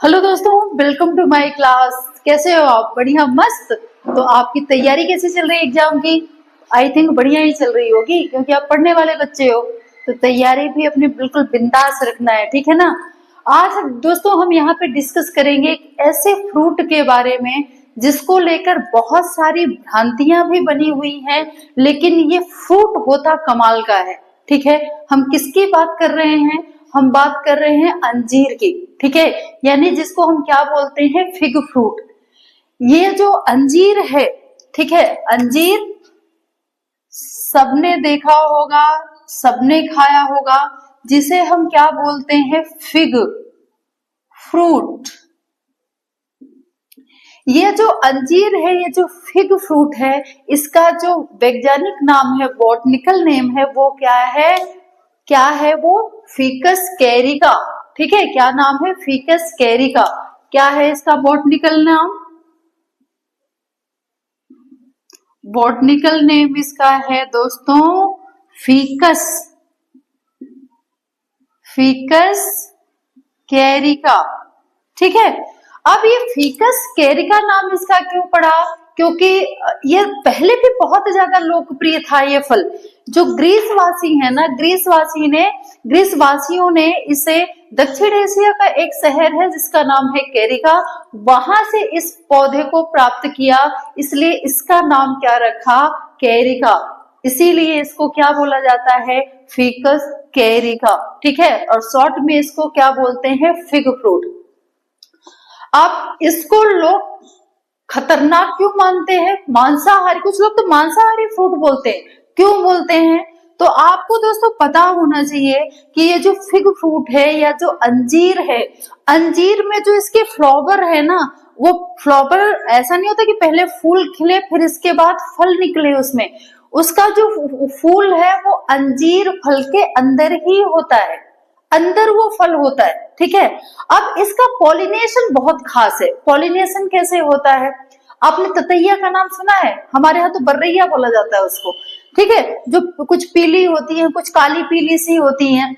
Hello दोस्तों, welcome to my class. कैसे हो आप? बढ़िया, मस्त। तो आपकी तैयारी कैसी चल रही है एग्जाम की? आई थिंक बढ़िया ही चल रही होगी, क्योंकि आप पढ़ने वाले बच्चे हो। तो तैयारी भी अपनी बिल्कुल बिंदास रखना है, ठीक है ना। आज दोस्तों हम यहाँ पे डिस्कस करेंगे एक ऐसे फ्रूट के बारे में जिसको लेकर बहुत सारी भ्रांतियां भी बनी हुई हैं, लेकिन ये फ्रूट होता कमाल का है। ठीक है, हम किसकी बात कर रहे हैं? हम बात कर रहे हैं अंजीर की। ठीक है, यानी जिसको हम क्या बोलते हैं? Fig fruit. ये जो अंजीर है, ठीक है, अंजीर सबने देखा होगा, सबने खाया होगा, जिसे हम क्या बोलते हैं? Fig fruit. ये जो अंजीर है, ये जो फिग फ्रूट है, इसका जो वैज्ञानिक नाम है, बॉटनिकल नेम है, वो क्या है? क्या है वो? Ficus Carica. ठीक है, क्या नाम है? Ficus Carica. क्या है इसका बॉटनिकल नाम? बॉटनिकल नेम इसका है दोस्तों फिकस, फिकस कैरिका। ठीक है, अब ये फिकस कैरिका नाम इसका क्यों पड़ा? क्योंकि ये पहले भी बहुत ज्यादा लोकप्रिय था ये फल। जो ग्रीसवासी है ना, ग्रीसवासियों ने इसे दक्षिण एशिया का एक शहर है जिसका नाम है कैरिका, वहां से इस पौधे को प्राप्त किया, इसलिए इसका नाम क्या रखा? कैरिका। इसीलिए इसको क्या बोला जाता है? Ficus Carica. ठीक है, और शॉर्ट में इसको क्या बोलते हैं? Fig fruit. अब इसको लोग खतरनाक क्यों मानते हैं? मांसाहारी, कुछ लोग तो मांसाहारी फ्रूट बोलते हैं। क्यों बोलते हैं? तो आपको दोस्तों पता होना चाहिए कि ये जो फिग फ्रूट है या जो अंजीर है, अंजीर में जो इसके फ्लावर है ना, वो फ्लावर ऐसा नहीं होता कि पहले फूल खिले फिर इसके बाद फल निकले उसमें। उसका जो फूल है वो अंजीर फल के अंदर ही होता है, अंदर वो फल होता है। ठीक है, अब इसका पॉलिनेशन बहुत खास है। पॉलिनेशन कैसे होता है? आपने ततैया का नाम सुना है? हमारे यहाँ तो बर्रैया बोला जाता है उसको। ठीक है, जो कुछ पीली होती है, कुछ काली पीली सी होती हैं,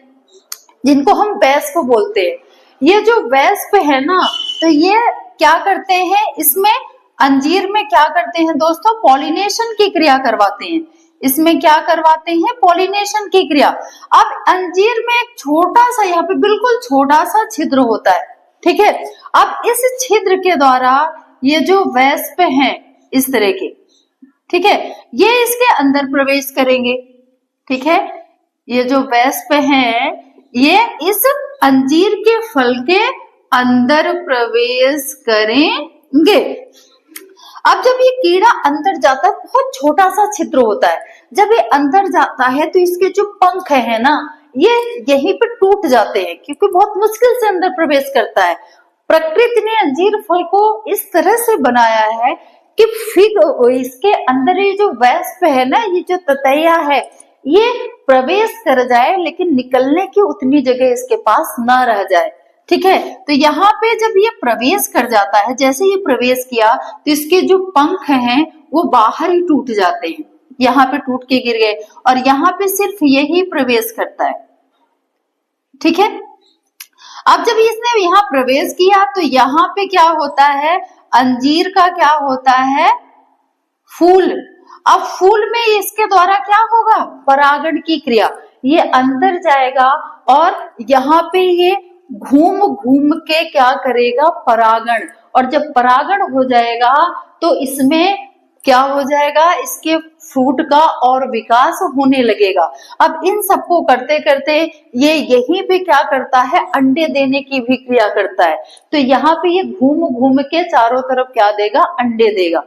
जिनको हम वैस्प बोलते हैं। ये जो वैस्प है ना, तो ये क्या करते हैं? इसमें अंजीर में क्या करते हैं दोस्तों? पॉलिनेशन की क्रिया करवाते हैं। इसमें क्या करवाते हैं? पॉलिनेशन की क्रिया। अब अंजीर में एक छोटा सा, यहाँ पे बिल्कुल छोटा सा छिद्र होता है। ठीक है, अब इस छिद्र के द्वारा ये जो वैस्प हैं इस तरह के, ठीक है, ये इसके अंदर प्रवेश करेंगे। ठीक है, ये जो वैस्प हैं ये इस अंजीर के फल के अंदर प्रवेश करेंगे। अब जब ये कीड़ा अंदर जाता है, बहुत छोटा सा छिद्र होता है, जब ये अंदर जाता है तो इसके जो पंख है ना, ये यहीं पे टूट जाते हैं, क्योंकि बहुत मुश्किल से अंदर प्रवेश करता है। प्रकृति ने अंजीर फल को इस तरह से बनाया है कि फिग, इसके अंदर ये जो वैस्प है ना, ये जो ततैया है, ये प्रवेश कर जाए, लेकिन निकलने की उतनी जगह इसके पास ना रह जाए। ठीक है, तो यहाँ पे जब ये प्रवेश कर जाता है, जैसे ये प्रवेश किया तो इसके जो पंख हैं वो बाहर ही टूट जाते हैं, यहाँ पे टूट के गिर गए, और यहाँ पे सिर्फ यही प्रवेश करता है। ठीक है, अब जब इसने यहाँ प्रवेश किया तो यहाँ पे क्या होता है? अंजीर का क्या होता है? फूल। अब फूल में इसके द्वारा क्या होगा? परागण की क्रिया। ये अंदर जाएगा और यहाँ पे ये घूम घूम के क्या करेगा? परागण। और जब परागण हो जाएगा तो इसमें क्या हो जाएगा? इसके फ्रूट का और विकास होने लगेगा। अब इन सबको करते करते ये यहीं पे क्या करता है? अंडे देने की भी क्रिया करता है। तो यहाँ पे ये घूम घूम के चारों तरफ क्या देगा? अंडे देगा।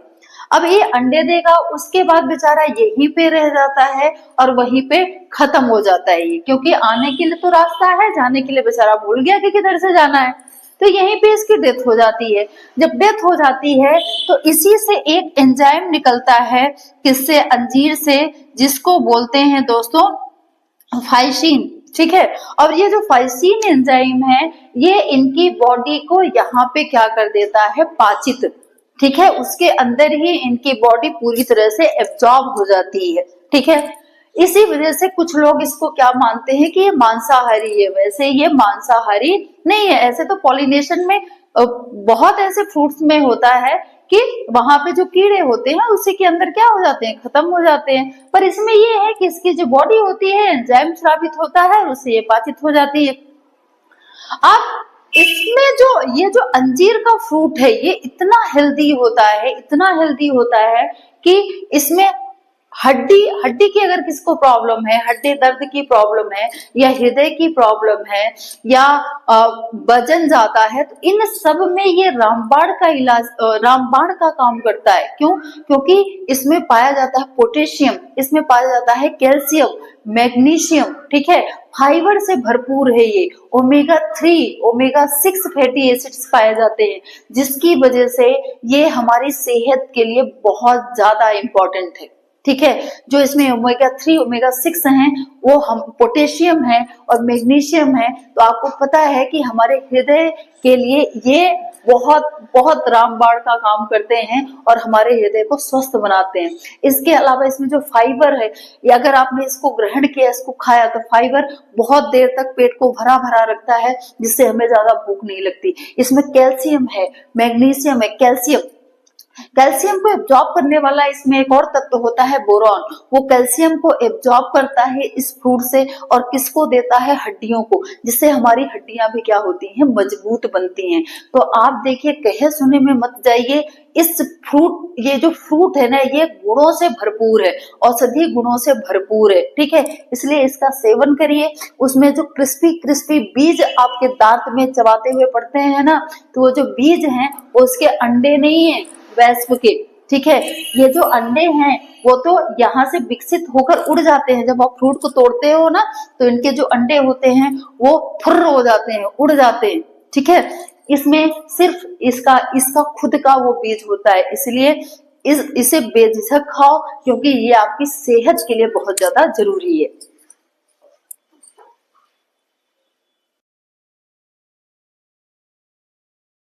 अब ये अंडे देगा, उसके बाद बेचारा यहीं पे रह जाता है और वहीं पे खत्म हो जाता है ये, क्योंकि आने के लिए तो रास्ता है, जाने के लिए बेचारा भूल गया कि किधर से जाना है, तो यहीं पे इसकी डेथ हो जाती है। जब डेथ हो जाती है तो इसी से एक एंजाइम निकलता है, किससे? अंजीर से, जिसको बोलते हैं दोस्तों फाइसीन। ठीक है, और ये जो फाइसीन एंजाइम है, ये इनकी बॉडी को यहाँ पे क्या कर देता है? पाचित। ठीक है, उसके अंदर ही इनकी बॉडी पूरी तरह से एब्जॉर्ब हो जाती है। ठीक है, इसी वजह से कुछ लोग इसको क्या मानते हैं कि ये मांसाहारी है, वैसे ये मांसाहारी नहीं है। ऐसे तो पॉलिनेशन में बहुत ऐसे फ्रूट्स में होता है कि वहां पे जो कीड़े होते हैं उसी के अंदर क्या हो जाते हैं, खत्म हो जाते हैं, पर इसमें ये है कि इसकी जो बॉडी होती है एंजाइम स्रावित होता है और उससे ये पाचित हो जाती है। अब इसमें जो ये जो अंजीर का फ्रूट है ये इतना हेल्दी होता है, इतना हेल्दी होता है कि इसमें हड्डी हड्डी की अगर किसको प्रॉब्लम है, हड्डी दर्द की प्रॉब्लम है या हृदय की प्रॉब्लम है या वजन ज्यादा है, तो इन सब में ये रामबाण का इलाज, रामबाण का काम करता है। क्यों? क्योंकि इसमें पाया जाता है पोटेशियम, इसमें पाया जाता है कैल्शियम, मैग्नीशियम, ठीक है, फाइबर से भरपूर है ये, ओमेगा 3 ओमेगा 6 फैटी एसिड्स पाए जाते हैं, जिसकी वजह से ये हमारी सेहत के लिए बहुत ज्यादा इंपॉर्टेंट है। ठीक है, जो इसमें ओमेगा 3 ओमेगा 6 हैं वो हम पोटेशियम है और मैग्नीशियम है, तो आपको पता है कि हमारे हृदय के लिए ये बहुत बहुत रामबाण का काम करते हैं और हमारे हृदय को स्वस्थ बनाते हैं। इसके अलावा इसमें जो फाइबर है, ये अगर आपने इसको ग्रहण किया, इसको खाया, तो फाइबर बहुत देर तक पेट को भरा भरा रखता है, जिससे हमें ज्यादा भूख नहीं लगती। इसमें कैल्शियम है, मैग्नीशियम है, कैल्शियम को एब्जॉर्ब करने वाला इसमें एक और तत्व होता है बोरॉन, वो कैल्शियम को एब्जॉर्ब करता है इस फ्रूट से और किसको देता है, हड्डियों को, जिससे हमारी हड्डियां भी क्या होती हैं, मजबूत बनती हैं। तो आप देखिए, कहे सुने में मत जाइए, इस फ्रूट, ये जो फ्रूट है ना, ये गुणों से भरपूर है, औषधि गुणों से भरपूर है, ठीक है, इसलिए इसका सेवन करिए। उसमें जो क्रिस्पी क्रिस्पी बीज आपके दांत में चबाते हुए पड़ते हैं ना, तो वो जो बीज हैं वो उसके अंडे नहीं है वैस्प के, ठीक है, ये जो अंडे हैं वो तो यहाँ से विकसित होकर उड़ जाते हैं। जब आप फ्रूट को तोड़ते हो ना, तो इनके जो अंडे होते हैं वो फुर्र हो जाते हैं, उड़ जाते हैं, ठीक है। इसमें सिर्फ इसका खुद का वो बीज होता है, इसलिए इसे बेझिझक खाओ, क्योंकि ये आपकी सेहत के लिए बहुत ज्यादा जरूरी है।